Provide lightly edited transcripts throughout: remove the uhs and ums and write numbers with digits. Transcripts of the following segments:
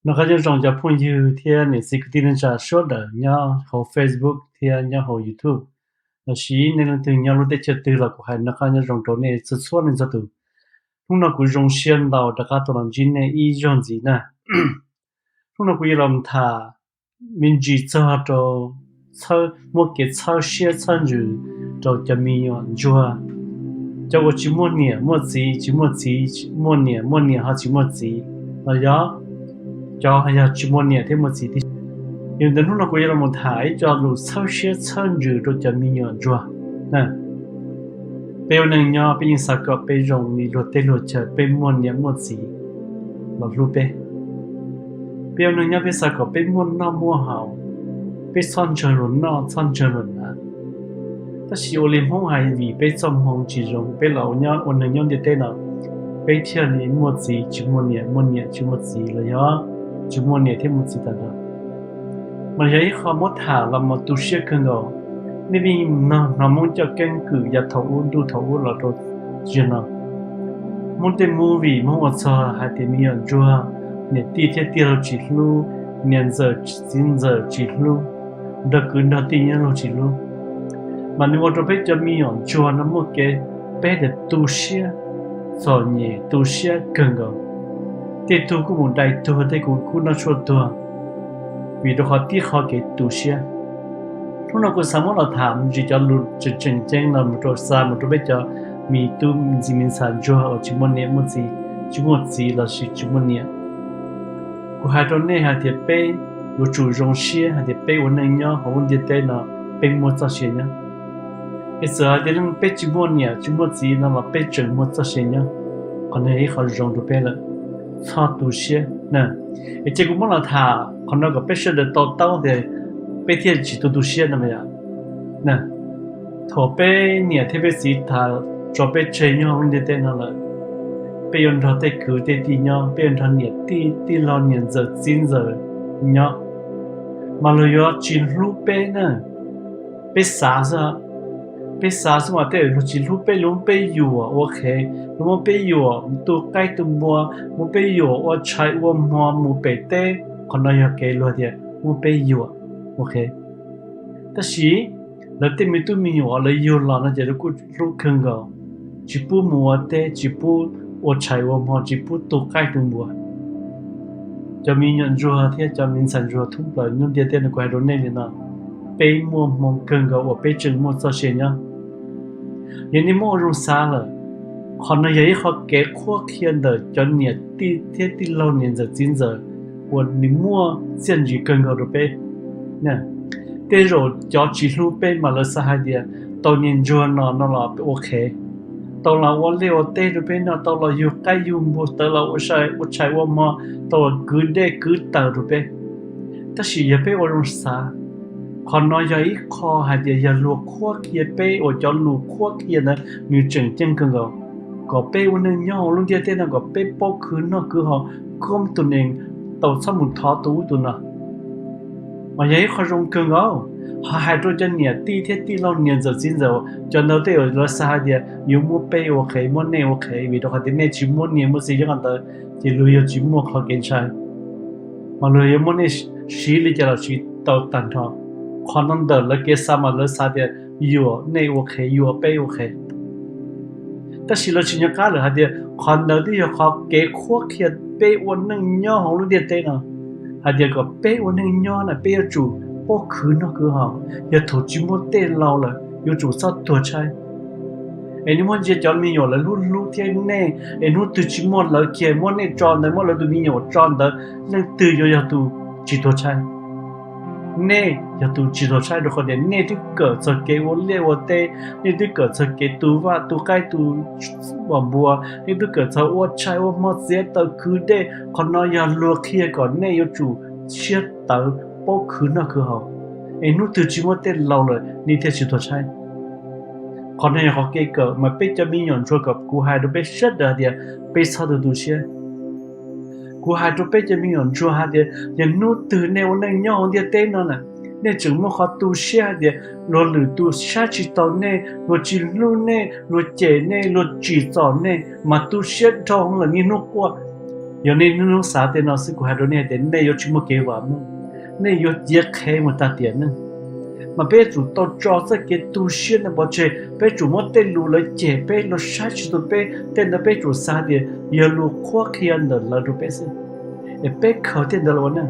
nó có trong cho phun như thiên này sẽ tin trả số đời nhau hồ Facebook thiên nhau hồ YouTube nó xí nên là từ nhau lúc đấy chơi từ là của hai nó có trong chỗ này xuất xuất nên sao từ lúc nó cũng trong xuyên đầu đã có tụi làm chín này y trong gì nè lúc nó cũng làm thà mình chỉ cho một cái cho xe chân rồi cho mình nhọn chua cho我去摸年摸自去摸自摸年还去摸自那呀cho hay là chỉ muốn nhẹ thêm một gì thì nhưng đến lúc nào cũng là một thái cho lũ sau xe chân rửa rồi cho mình nhọn chua nè bây giờ nhau bây giờ sao có bây giờ mình rồi tên rồi chờ bây muốn nhẹ một gì mà lúc bây giờ nhau bây sao có bây muốn nó mua hảo bây son chờ rồi nó son chờ rồi nè ta chỉ ô liêm không hay vì bây trong hông chỉ dùng bây lão nhau ôn nhau như thế nào bây theo này một gì chỉ muốn nhẹ chỉ một gì là do chỉ muốn nhẹ thêm một gì đó mà giấy khó mất thả là một tu sĩ cần đó nên vì nó muốn cho căn cứ và thấu là đồ gì nào muốn tìm movie muốn ở xa hay tìm nhiều chua nhẹ tiêu chỉ lu nhẹ giờ chỉ lu được cứ nó tin nhớ lu chỉ lu mà nếu mà bây giờ mình ở chùa nó một cái bé để tu sĩ rồi nhẹ tu sĩ cần đó thì tu cũng một đại tu thì cũng nó chua tu vì đó họ tiếc họ cái tu sĩ lúc nào cũng sáng là thảm chỉ cho luôn chỉ chân chân là một chỗ xa một chỗ bây giờ mình tu mình sản chùa ở chỉ một niệm một gì là chỉ một niệm của hai chỗ này hai thiệt bé của chủ rong sĩ hai thiệt bé của nên nhau họ muốn đi tới nó bên một sao xí nhá bây giờ thì nó bé chỉ một gì nó là bé chừng một sao xí nhá còn này họ rong được bé là sao tu sĩ nè cái chỉ cũng muốn là thà còn nó có bé sẽ được tao thì bé thì chỉ tu sĩ nè mày nè thọ bé nhẹ thì bé gì thà cho bé chơi nhau không đi tới nó là bé yon thọ tới cứ tới đi nhau bé yon thọ nhẹ đi lo nhẹ giờ chín giờ nhau mà lo yo chỉ lúc bé nè bé xa mà thế lúc chỉ lúc bé yêu ok lúc bé yêu tu cái tu mua lúc bé yêu我chạy我mua mua bé té còn nó yêu cái lo thì lúc bé yêu ok ta chỉ là thế mình tu mình yêu là nó chỉ lúc không có chỉ bu mua té chỉ bu 我chạy我mua chỉ bu tu cái tu mua cho mình nhận rồi thì cho mình sản rồi thúc đẩy những điều tiền của đồ này nè bé mua mong cần có ở bé chừng mua cho xe nhá những cái mua rung xa là còn nó giấy họ kế khoa khiên đời cho nhiệt ti lâu nhiệt giờ 9 giờ của những mua tiền gì cần có được bé nè thế rồi cho chỉ lúc bé mà là sao hay địa tao nhìn rồi nó là ok tao là我聊天这边呢，tao là yêu cái yêu mua tao là我chạy我嘛tao là cứ tao这边但是也被我用啥còn nói giấy kho hay giờ luộc khoa kia pe ở cho luộc khoa kia nữa như chừng chân cần có pe uống nhau luôn dia tên là có pe bao khứ nó cứ họ không tụi nên tàu sao một thọ tú tụi nó mà giấy kho rong cần họ hai đôi chân nhẹ ti lâu nhẹ giờ chín giờ cho nó tới ở xa dia yêu mua pe ok mua này ok vì đó cái này chỉ mua nhẹ mua gì cho anh ta chỉ lười chỉ mua khó kiến sai mà lười mua này xí lý cho là chỉ tàu tàn thọ còn nó đỡ là cái sao mà nó sao thì yêu này ok yêu bé ok ta chỉ là chỉ nhớ cái là thì còn đỡ thì họ cái khoa kia bé uốn nâng nhau họ luôn điện tên nào thì có bé uốn nâng nhau là bé chủ bao khứ nó cứ họ giờ thủ chỉ muốn tên lâu là yêu chủ sao tuổi trai anh muốn chỉ cho mình là lúc thế này anh muốn từ chỉ muốn là kia muốn này tròn đấy muốn là từ mình tròn đó nên từ giờ tu chỉ tuổi trai nè giờ tu chỉ lo sai được còn nè thì cỡ cho cái vốn lệ vốn tê nè thì cỡ cho cái tu và tu cái tu bầm bùa nè thì cỡ cho vốn trái vốn mót dễ tờ cứ để còn nó giờ lúa kia còn nè yêu chủ chết tờ bao cứ nó cứ hậu em nút từ chỉ một tên lâu rồi nè thì chỉ lo sai còn này họ cái cỡ mà bây giờ mình nhận cho gặp cú hai đứa bé chết rồi thì bây sau được tu chết cú hai đứa bé cho mình nhận cho hai thì nhận nút từ nèo nèo nhau thì tên nó nè nên chúng nó khó tu sửa thì lo lử tu sửa chỉ tao nè lo chỉ lu nè lo chế nè lo chỉ tao nè mà tu sửa trong là như nó qua giờ nên nó xả tên nó sẽ của hai đứa này đến đây yo chỉ một kế vào nữa nên yo giết khai một ta tiền nữa mà bây chủ tao cho ra cái tu sửa nó bảo chơi bây chủ mất tên lù lấy chế bây nó sai chỉ tụi bây tên nó bây chủ xả tiền giờ lù khoa khi ăn được là được bây giờ bây khởi tiền được rồi nè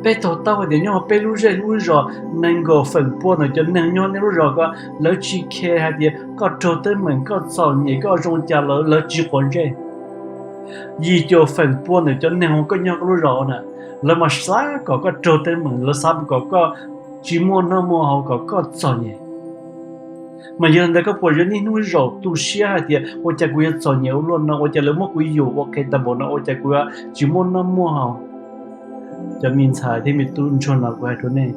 bây tao thì nhau bây lù rồi nên go phần buồn rồi cho nên nhau nên lù rồi có lỡ chỉ khe hay gì có trâu tới mình có sầu nhỉ có rong chả lỡ chỉ còn chơi gì cho phần buồn rồi cho nên không có nhau lù rồi nè lỡ mà sáng có trâu tới mình lỡ sáng có chỉ muốn nó mua họ có cho nhỉ mà giờ này có bộ giờ này nuôi rau tu sửa thì tôi chỉ có cho nhiều luôn nó tôi chỉ lấy một cái dầu ok ta bảo nó tôi chỉ có chỉ muốn nó mua họ cho mình xài thì mình tu cho nó cái chỗ này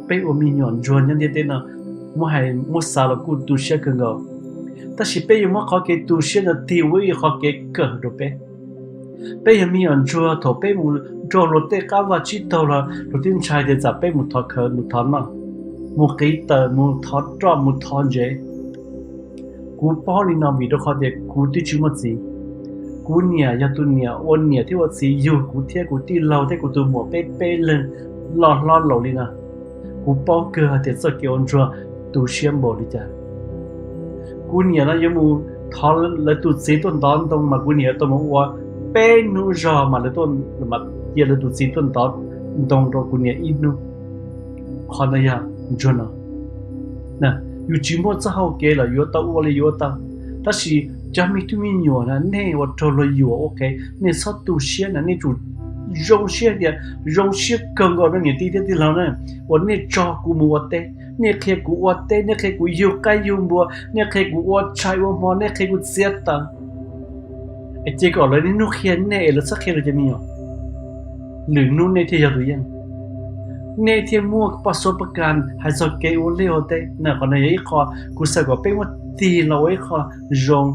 bây giờ mình nhọn cho những thế nào mua hay mua sao là cũng tu sửa cái ngầu ta chỉ bây giờ mua họ cái tu sửa là tiêu với họ cái cỡ rồi bây giờ mình nhọn cho thầu bây giờ cho lót té cá và chỉ tàu là đầu tiên trái thì giả bây một thọ khờ một thọ mà một cái tờ một thọ cho một thọ dễ cú bao nhiêu năm vì đó họ để cú đi chung một gì cú nhà ya tu nhà ôn nhà thì what gì yêu cú thiệt cú đi lâu thế cú tu mua bé lên lo lâu đi na cú bao cơ thì sẽ kêu ông cho tu xem bộ đi chả cú nhà nó giống như thọ lấy tu sĩ tuần đón tông mà cú nhà tôi muốn qua bé nu giờ mà lấy tuần mà giờ lấy tu sĩ tuần đón tông rồi cú nhà ít nu họ nói ya cho nó nè yêu chỉ muốn sao họ kể là yêu tao hoặc là yêu tao ta chỉ cho mình tụi mình nhiều là nè hoặc cho là yêu ok nè sao tu sửa là nè chủ rong sửa đi rong sửa cần gọi nó nhiều tí là nè hoặc nè cho cụ mua tê nè khi cụ tê nè khi cụ yêu cái yêu mua nè khi cụ trái mua nè khi cụ giết ta chỉ gọi là nè nó khiến nè là sao khi là cho mình nhiều lưỡng nô nè thì giờ tụi emในที่มั่วประสบการณ์ให้สังเกตว่าเลี้ยวได้นะคนในยี่ข้อกูใส่ก็เป็นว่าตีเราไอ้ข้อจง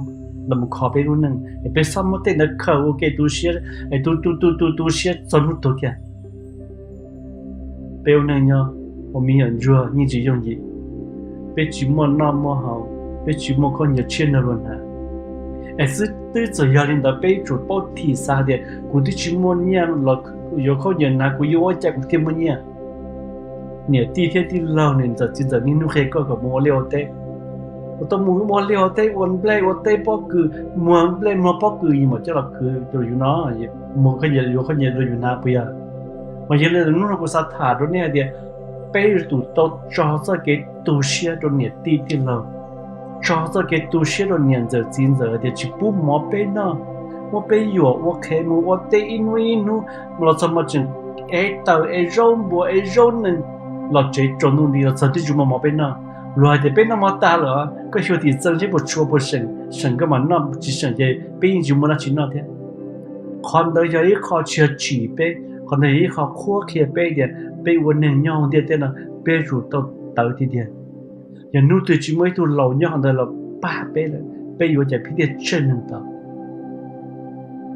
ลำคอไปรู้หนึ่งไอ้เป็นซ้ำว่าเต้นนักข่าวโอเคตัวเชียไอ้ตัวเชียสนุกตัวแกเป็นวันนี้ผมมีอย่างรัวยิ่งจียงยี่เป็นจีมั่วน้ำมั่วเขาเป็นจีมั่วคนอย่าเชื่อในวันนั้นไอ้สิ่งที่จะยาลินดาเป็นจุดป้องที่สาเดียกูที่จีมั่วเนี่ยเราอยู่เขาอย่างนั้นกูอยู่ว่าใจกูเทียมเนี่ยเนี่ยที่เที่ยวที่เราเนี่ยจะจิตใจนี่นุเคก็กับมัวเลี้ยวเต้ตัวมัวเลี้ยวเต้วันเปล่วันเต้ป้อคือมัวเปล่มัวป้อคือยิ่งมันจะหลับคือตัวอยู่น้อยมัวเขาเยอะอยู่เขาเยอะตัวอยู่น้าเปียมันเยอะเลยนู้นเราก็สัตว์ถาตัวเนี่ยเดียไปตัวโตจ่อจะเกิดตัวเชี่ยตัวเนี่ยที่เราจ่อจะเกิดตัวเชี่ยตัวเนี่ยจะจินจะเดียจิบปุ๊บมัวไปเนาะมัวไปอยู่ว่าแค่มัวเต้อินูเราจะมาจึงตัวร้อนบัวร้อนนึงเราใจจนนู่นนี่เราจะที่จุ่มมาเป็นน่ะรวยแต่เป็นน่ะมาตาเหรอก็ชัวร์ที่จังที่บทชัวร์บทเสงก็มันน่ะจีเสงจะเป็นจุ่มมาชิ้นน่ะเท่คนเดียวยี่ข้อเชื่อจีเป้คนเดียวยี่ข้อขั้วเขียเป้เดียเป้วันหนึ่งย่องเดียเท่น่ะเป้รู้ตัวที่เดียอย่างนู้นตัวจีไม่ตัวเราย่องเดียวเราป้าเป้เลยเป้อยู่ใจพี่เดียเช่นนั้นต่อ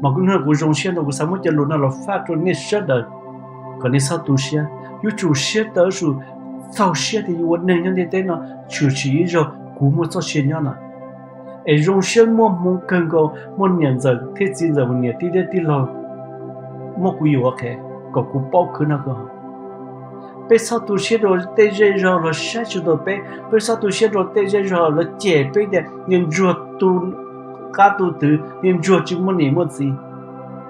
mà cũng là của dòng xe nó cũng sao mới cho luôn là phát cho nên sẽ đời còn nên sao tu xe yêu chủ xe tới rồi sau xe thì yêu nên như thế nào chủ chỉ rồi cũng muốn cho xe nhau nè ấy dòng xe muốn cần có muốn nhận giờ thế chính giờ muốn nhận tí lo muốn cũng yêu ok có cũng bao cứ nào có bây sau tu xe rồi tê dây rồi là sẽ chủ động bây sau tu xe rồi tê dây rồi là chế bây giờ nhưng ruột tu cá tu tử nhưng ruột chỉ muốn niệm một gì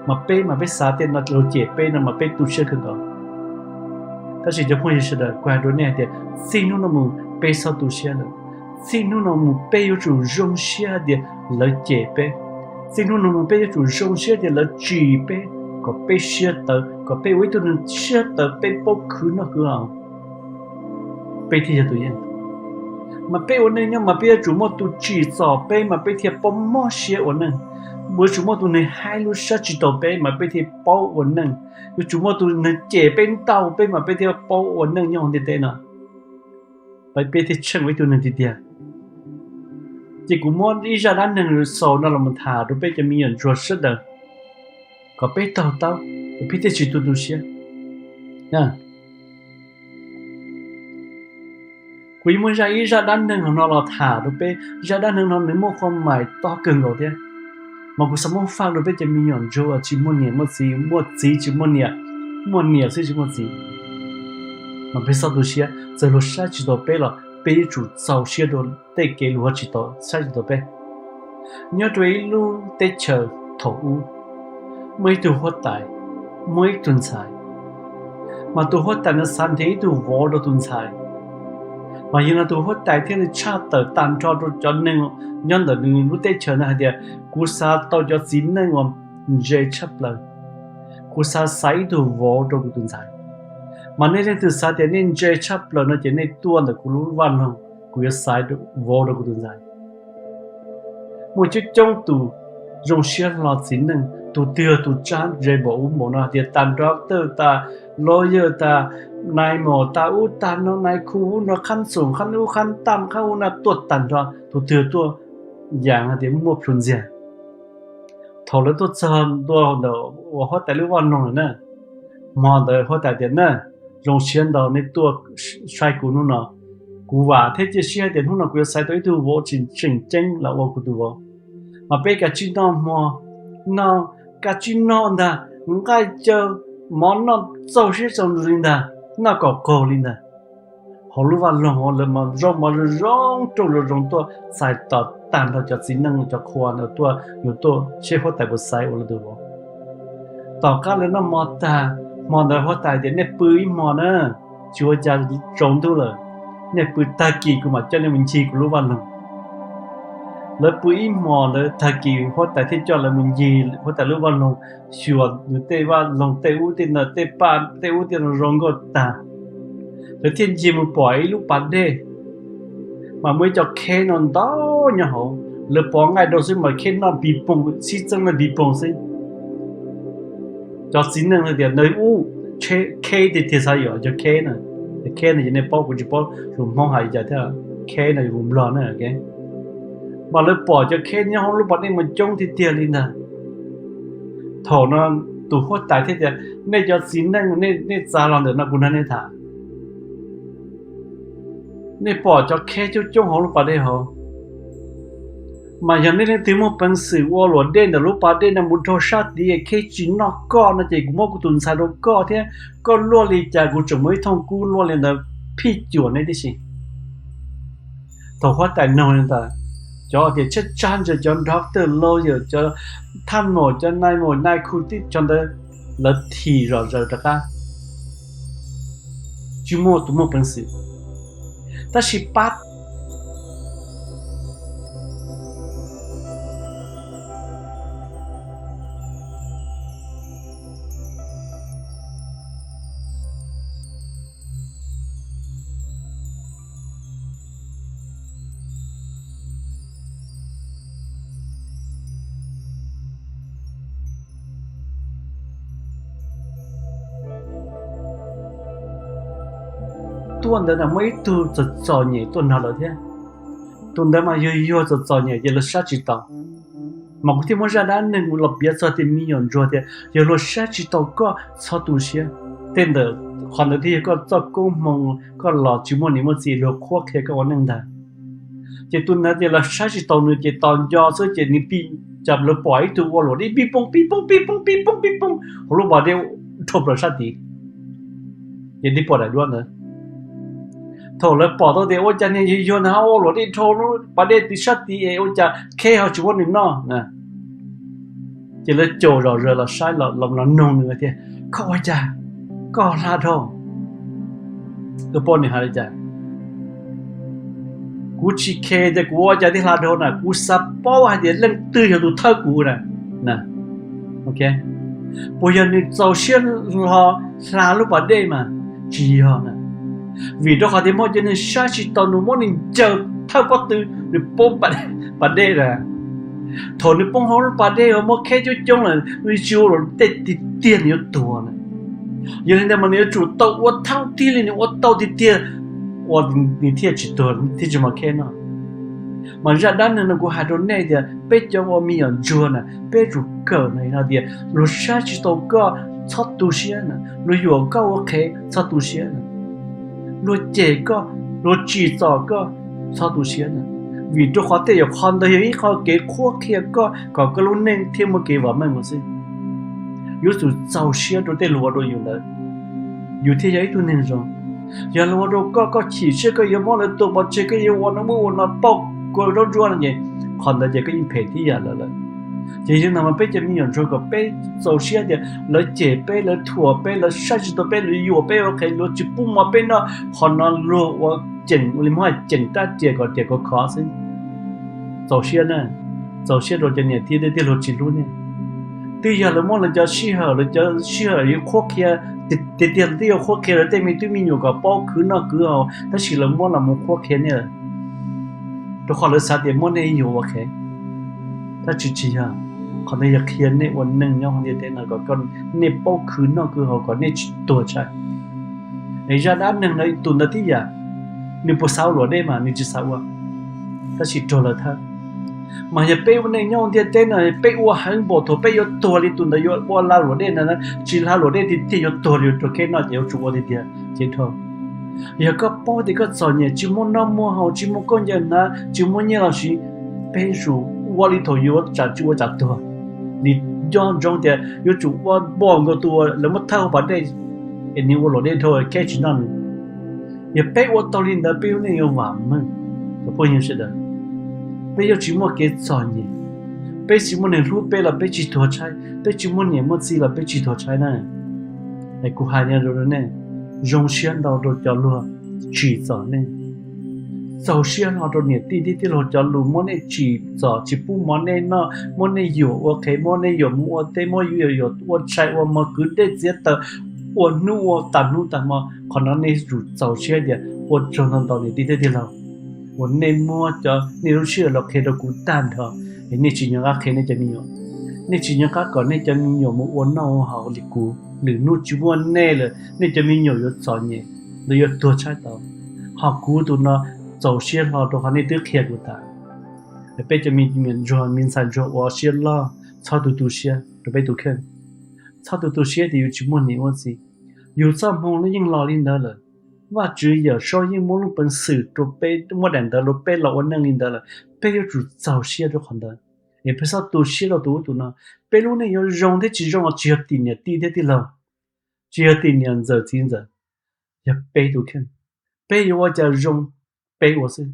mà bây sao tên nó rồi chế bây nó mà bây tu xe không có ta chỉ cho phong sự đời qua đó này thì xin nó muốn bây sau tu xe rồi xin nó muốn bây yêu chủ rong xe thì lấy chế bây xin nó muốn bây yêu chủ rong xe thì lấy chỉ bây có bây xe tới có bây với tôi nên xe tới bây bao cứ nó cứ ao bây thì tụi em mà bây ở đây nhưng mà bây chủ một tu chỉ rõ bây mà bây thì bao mò xe ở đây bữa chủ một tu này hai lúc sát chỉ tàu bây mà bây thì bao ở đây chủ một tu này chế bên tàu bây mà bây thì bao ở đây nhau như thế nào bây thì chẳng với tu này thì tiếc chỉ cũng muốn đi ra đan nâng rồi sau đó là mình thả rồi bây giờ mình nhận ruột rất đời có bây tàu bây thì chỉ tu xe nha quý muốn ra đan nâng nó là thả rồi bây ra đan nâng nó nếu một con mày to cường rồi thế mà cũng sao phát được bây giờ mình nhận cho chỉ một gì chỉ một nhẹ gì chỉ một gì mà bây giờ tôi sẽ giờ lúc sáng chỉ đồ bé là bé chủ giàu sẽ đồ để cái lúc chỉ đồ sáng chỉ đồ bé nhớ tuổi lúc để chờ thầu u mấy tuổi hoạt tài mấy tuần sai mà tuổi hoạt tài nó sáng thế tuổi vô đồ tuần sai mà hiện là tuổi hoạt tài thì nó cha tờ tan cho nên nhân là lúc để chờ này thì cú sa tao cho chín nên mà dễ chấp lần cú sa sai tuổi vô đồ tuần sai mà nên từ sa thì nên dễ chấp lần nó chỉ nên tua là cú lúc văn không cú sai được vô đồ tuần sai một chút trong tù dùng xe lọt chín nên tù tiêu tù chán dễ bỏ một nó thì tan đó từ ta lawyer ta nai mò ta u tan nó nai khu nó khăn sủng khăn u khăn tam khăn u nó tuột tan đó tù tiêu tua dạng thì mua phun gì thầu lấy tuột sơn tua đó họ tại lúc văn nông nữa mà đời họ tại tiền nữa dùng xe đó nên tua sai cú nó cú và thế chứ xe tiền nó cứ sai tới tu vô chỉnh chỉnh là vô cú tu vô mà bây cả chuyện đó mà nó cả chuyện đó là ngay chờ món nó giàu sẽ trong linh đó nó có cầu linh đó họ lúc vào lòng họ là mà rong trong tôi sai tọt tàn vào cho chính năng cho khoa nó tôi sẽ có tại một sai ở đó vô tọt cái là nó mà đời họ tại để nếp bưởi mà nữa chúa cha trống tôi là nếp bưởi ta kỳ của mà cho nên mình chi của lúc vào lòng lớp bụi mò lớp thà kỳ hoặc tại thế cho là mình gì hoặc tại lúc vào lòng chuột tê vào lòng tê u tê nở tê u tê nó rong gọt ta rồi thiên gì một bỏi lúc bán đê mà mới cho khe non đó nhá hậu lớp bỏ ngay đầu xin mà khe non bị bùng xí chân là bị bùng xí cho xin năng là để nơi u khe thì sao vậy cho khe này nên bao cũng chỉ bao rồi mong hay giờ thế khe này cũng lo nữa cái mà lấy bỏ cho khen nhau lúc bắt mình trông thì tiền lên nè thổ nó tụ hốt tại thế thì nên cho xin nên ra lòng được nó cũng nên thả nên bỏ cho khen cho trông họ lúc bắt đây họ mà giờ nên tìm một bằng sự vô luật đen là lúc bắt đây là muốn thô sát đi khen chỉ nó con nó chỉ cũng một tuần sau đó có thế con luôn đi trả cũng chẳng mấy thông cú luôn lên là phi chuẩn đấy đi gì thổ hốt tại nào nên ta cho thì chất chăn cho doctor lawyer cho tham mổ cho nai khu tích cho đó là thì rồi đó cả chú mua tụi mua bằng sự ta chỉ bắt tuần đó là mấy tu cho nhẹ tuần nào rồi thế tuần đó mà yo cho nhẹ giờ là sát chỉ tao mà cái thứ mà ra đã nên một lập biệt cho thì mình nhận rồi thế giờ là sát chỉ tao có sao tu sửa tên đó hoàn được thì có cho công mong có lọ chỉ muốn niệm gì là khoa khe có vấn đề chỉ tuần đó giờ là sát chỉ tao nữa chỉ tao do số chỉ niệm pin chập là bỏ tu vào rồi đi pi bông rồi bỏ đi chụp rồi sát đi giờ đi bỏ lại luôn nữa thổ là bỏ tôi để ôi cha này yêu nó ô rồi đi thổ nó bà đây thì sát thì ôi cha khe họ chịu vấn nó nè chỉ là chỗ rồi là sai là nông nữa thì không ôi cha có là thôi cái bọn này hay cha cú chỉ khe để cú ôi cha thì là thôi nè cú sắp bao hay để lên tư cho tụi thơ cú nè ok bây giờ này giàu xuyên là lúc bà đây mà chỉ họ nè vì đó họ thì mọi chuyện sai chỉ tao nó muốn mình chờ thao bắt từ để bom bà đây là thôi nếu bom họ bà đây họ muốn khai cho chung là người chịu rồi tiền nhiều tuổi này giờ nên mà nếu chủ tàu ở thao tiền này ở tàu thì tiền ở thì tiền chỉ tuổi thì chỉ mà khai nó mà ra đan này nó có hai đôi này thì bây giờ họ mi ở chùa này bây giờ cờ này là thì rồi sai chỉ tàu có sát tu sĩ này rồi vừa có ok sát tu sĩ này rồi chỉ có rồi chỉ cho có sao tu sĩ này vì tôi khó thể con tôi hiểu khó kế khó kia có cái lúc nên thêm một cái vào mình một xí yếu sự giàu xia tôi tên lúa tôiอยู่เลยอยู่ที่ยัยตัวนึงrồi giờ lúa tôi có chỉ xia cái yếu món là tôi bảo chơi cái yếu nó mua nó bọc cái đó rồi là gì còn là cái phảiที่giờ là chỉ chúng ta bây giờ mình nhận rồi có bây giàu xia thì lấy chế bây lấy thua bây lấy sai chỉ tôi bây lấy yếu bây ok lấy chỉ bung mà bây nó còn nó lúa chỉnh lấy mà chỉnh ta chế có khó xí giàu xia nè giàu xia rồi cho nên thì để lúa chỉ luôn nè tuy giờ là món là cho xí hở yếu khó kia tiền tiêu khó kia là tại mình tụi mình nhiều cái bao cứ nó cứ ao ta chỉ là món là một khó kia nè tôi khó là sao tiền món này nhiều ok ta chỉ ha còn đây là kia nèวันนึงnhau như thế nào có con nè bao cứ nó cứ ao có nèตัวใช่ไอ้จานนึงในตุนที่ya nè bữa sau rồi đây mà nè chỉ sau à ta chỉ cho là thôi mà giờ bây giờ nhau thì thế này bây giờ hàng bộ thôi bây giờ tuổi đi tuần đó giờ bao la rồi đấy nè chỉ la rồi đấy thì giờ tuổi rồi cho cái nó giờ chụp đi đi chỉ thôi giờ có bao thì có sao nhỉ chỉ muốn năm mua hậu chỉ muốn con giờ na chỉ muốn như là gì bây giờ qua đi thôi giờ trả chua trả tuổi đi cho trong thì giờ chụp qua bao nhiêu tuổi là mất thao vào đây anh yêu rồi đấy thôi cái chuyện đó giờ bây giờ tuổi đi đó bây giờ này yêu vàng mà bao nhiêu sự đó bây giờ chỉ muốn cái gì nhỉ? Bây giờ muốn nên lúc bây là bây chỉ thua trái, bây chỉ muốn nhảy một gì là bây chỉ thua trái này. Này cô hai nhà rồi này, dùng xuyên đầu rồi cho luôn chỉ rõ này. Sau xuyên họ rồi nhảy đi rồi cho luôn món này chỉ rõ chỉ bu món này nó món này nhiều ok món này nhiều mua thế món nhiều mua trái mà cứ để giết tờ nu tàn mà còn nó này rủ sau xuyên thì cho nó tao đi lâuวันนี้มัวจะนี่รู้เชื่อเราเคยเรากูตันเถอะนี่จริงยังก็เคยนี่จะมีอยู่นี่จริงยังก็ก่อนนี่จะมีอยู่มั่วน่าเขาหรือกูหรือนู่นจีวันแน่เลยนี่จะมีอยู่อยู่สอนเนี่ยหรืออยู่ตัวใช่ต่อเขากูตัวน่ะเจ้าเชื่อเราตัวเขานี่ตื้อเคลียร์กูตาไปจะมีเหมือนจวนมีสันจวนว่าเชื่อเราชอบตัวเชื่อตัวไปตัวเข้มชอบตัวเชื่อที่อยู่จีวันนี้ว่าสิอยู่ซ้ำห้องแล้วยังรอลิ้นเด้อเลยว่า只有说因某种本事就被我认得了，被老我能领得了，被有主早些就看到，也不是多些了多呢，被路呢有用的几种只有点年低的了，只有点年giờ今giờ，也被都看，被有我叫用，被我是，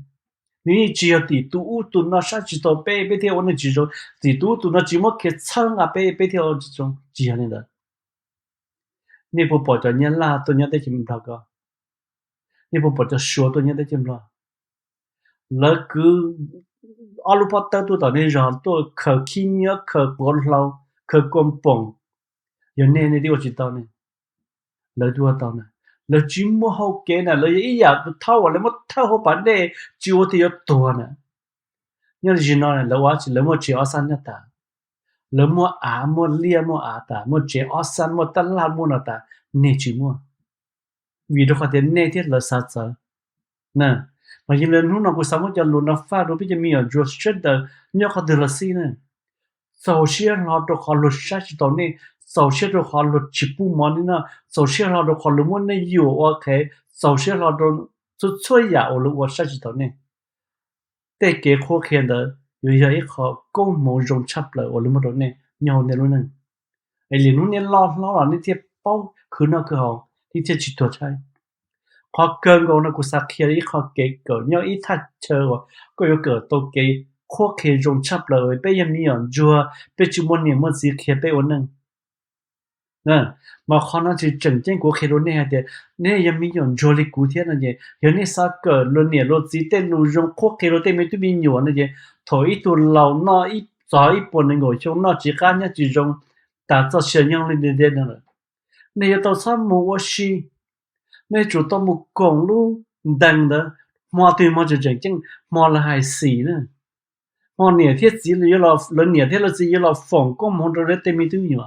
你只有点多那啥知道被条我那几种，点多那只么去唱啊被条这种这样的，你不保证你拉多你得怎么搞个？นี่ผมบอกจะชัวตัวนี้ได้จริงหรอแล้วคืออาลูปัตตาตัวตอนนี้ร้อนตัวเขาขี้เนื้อเขาปวดเราเขากลมป่งอย่างนี้ในที่ว่าจิตตอนนี้แล้วตัวตอนนี้แล้วจิมมัวเขาเกณฑ์น่ะแล้วอีอยากเท่าอะไรมันเท่าเขาปันได้จิวที่ตัวน่ะเนี่ยจินนอนแล้วว่าจิแล้วมัวเจ้าสันเนี่ยตาแล้วมัวมัวเลี้ยมัวตามัวเจ้าสันมัวตั้งลามัวน่ะตาเนี่ยจิมัวvì đó có thể nên thiết là sao sao nè mà khi lên lúc nào cũng sống cho luôn nó pha đối với cho mình ở rồi chết đời nhớ có được là gì nè sau khi họ được họ luật sát chỉ tao này sau khi được họ luật chỉ bu món nè sau khi họ được họ luật món này nhiều ok sau khi họ được chút chơi giả ở luật sát chỉ tao này để cái khó khăn đó rồi giờ họ cũng muốn dùng chấp lại ở luật món này nhau này luôn nèไอ้เรื่องนู้นเนี่ยล้อหลังนี่เทียบเป้าคือน่าคือเขาที่จะจิตตัวใช่พอเกินก็นะกูสักเคียร์อีกเขาเก๋เกิดเนี่ยอีทัดเชอว่าก็有เกิดตัวเก๋ขั้วเคยรงชับเลยไปยังมีอย่างจัวไปจุดมันเนี่ยมันสีเขียไปวันนึงนะมาขอนั่นจะจังเจ้งกูเคยรู้เนี่ยเดียเนี่ยยังมีอย่างจัวลิกูเทียนั่นเดียอย่างนี้สักเกิดรุ่นเนี่ยรถสีเต้นรู้รงขั้วเคยรู้เต้นไม่ต้องมีหยวนนั่นเดียถอยตัวเราเนาะอีจ่ออีปนหนึ่งหัวช่วงเนาะจีกันเนี่ยจีรงแต่จะเสียยังเลยเดียนั่นแหละเนี่ยตัวซ้ำมัวชีเนี่ยจุดตัวมุกกงลูดังเด้อมัวตัวมันจะจังมัวละหายสีเนี่ยมัวเนี่ยที่สีเลยเราเนี่ยที่เราสีเราฝงก็มันจะเต็มมีตัวอยู่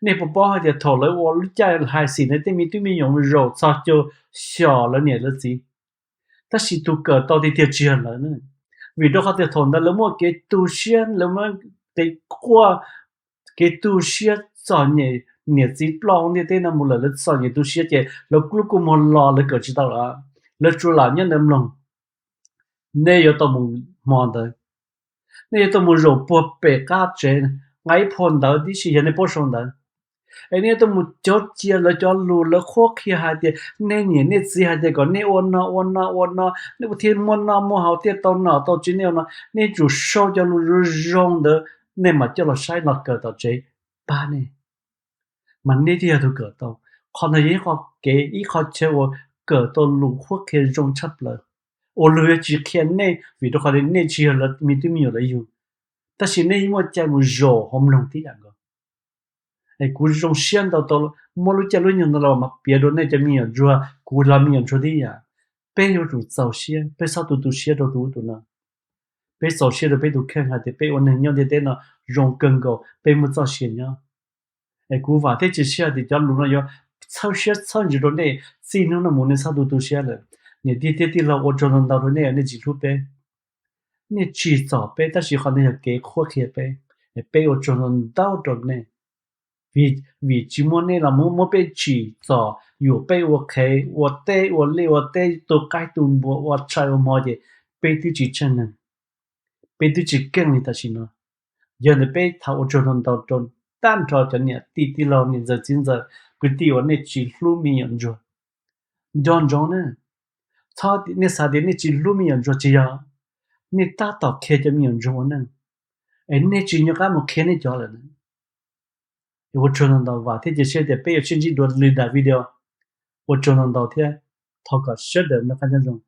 เนี่ยพอบอกให้จะถอดเลยว่ารู้ใจหายสีเนี่ยเต็มมีตัวมีอย่างโรดซาโจเสียแล้วเนี่ยแล้วสิถ้าสิตัวเกิดตอนที่เทียบเชียนแล้วเนี่ยvì đóเขาจะถอนได้แล้วมั่วเกตูเชียนแล้วมันไปขั้วเกตูเชียนสอนเนี่ยเนี่ยจีปลองเนี่ยเต้นน่ะหมดเลยแล้วสอนเนี่ยตูเชียนเจแล้วกลุ่มมันรอเลยเกิดจิตตลอดแล้วจุฬาเนี่ยเดิมลง nè yo to mu mòn đấy nè yo to mu rổ bùa bể cá chế ngay phòn đó đi xí này bớt xong đấy anh ấy to mu chốt chia là cho lù là khó khi hai tiền nè nhỉ nè gì hai tiền còn nè ôn nó nè một thiên môn nó mua hậu tiền tao chỉ nó nè chủ sâu cho lù rong đó nè mà cho là sai nó cỡ tao chế ba nè mà nè thì là cỡ tao còn là gì họ kể ý họ chơi cỡ tao lù khó khi rong chấp là ô lười chỉ khen nè vì đó họ đến nè chỉ là mình tự mình là yêu ta chỉ nè mà chơi một rổ hôm lòng tí à ai cú rong xiên tao tao mua lúc chơi lúc nhiều nó mà别đồ này cho mình rồi cú làm mình cho đi à bây giờ tụi giàu xiên bây sau tụi xiên đồ tụi nó bây giàu xiên rồi bây tụi khen hạt thì bây ôn nhau thì thế nó rong cần go bây muốn giàu xiên nhau ai cú vào thế chỉ xiên thì cho lúc nó yo sau gì đồ này xin nó muốn sau tụi xiên rồi nè đi là ô cho nó đâu rồi nè chỉ lúc bây nè chỉ giàu bây ta chỉ còn nè cái khó khăn bây ô cho nó đâu rồi nè vì chỉ muốn này là muốn被chỉ rõ有被我开我对我累我对都该都我才我么的被自己承认被自己更你的心了giờ này被他我做到到中但他就呢弟了你这真的个弟我那只路米样做John John呢他那啥的那只路米样做这样你打到开着米样做呢哎那只你干么开那叫了呢我做到话，这些的被甚至多录的 video，我做到的，他个说的那反正种。